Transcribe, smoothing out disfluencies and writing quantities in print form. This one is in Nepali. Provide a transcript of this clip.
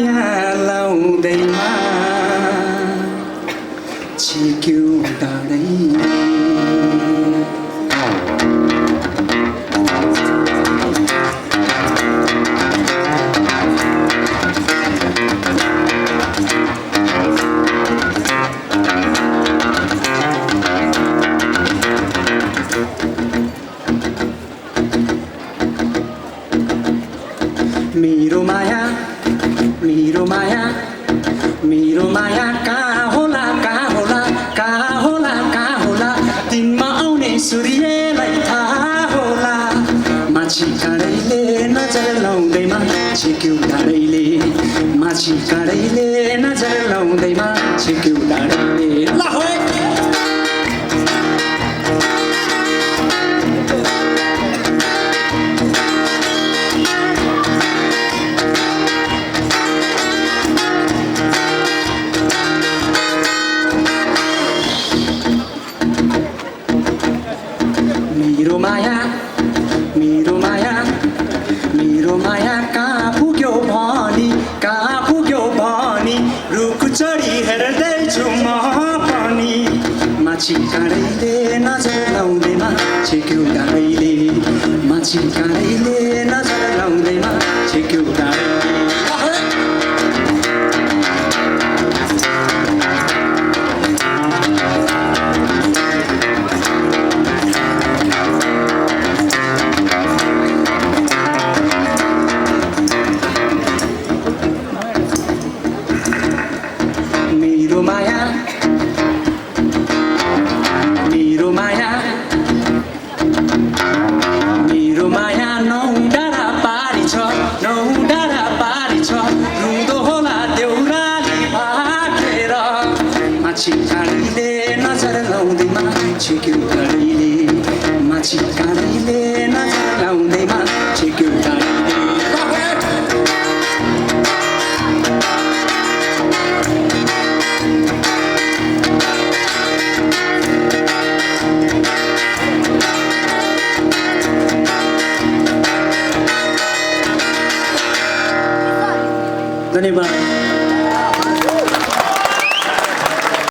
लाउँदैमा छिक्यौ टाढै मेरो माया मेरो माया मेरो माया कहाँ होला कहाँ होला कहाँ होला कहाँ होला दिनमा आउने सूर्यलाई थाहा होला माछी काँडैले नजर लाउँदैमा छिक्यौ टाढैले माछी काँडैले नजर लाउँदैमा छिक्यौ टाढैले ल होय मेरो माया मेरो माया मेरो माया कहाँ पुग्यो भनी कहाँ पुग्यो भनी रुख चढी हेर्दैछु म पनि माछी काँडैले नजर लाउँदैमा छिक्यौ टाढैले माछी काँडैले नजर लाउँदैमा छिक्यौ टाढैले मेरो माया मेरो माया मेरो माया नौ डाँडा पारी छ नौ डाँडा पारी छ रुँदो होला देउराली भागेर माछी काँडैले नजर लाउँदैमा छिक्यौ टाढैले माछी काँडैले नजर लाउँदैमा छिक्यौ टाढैले धन्यवाद।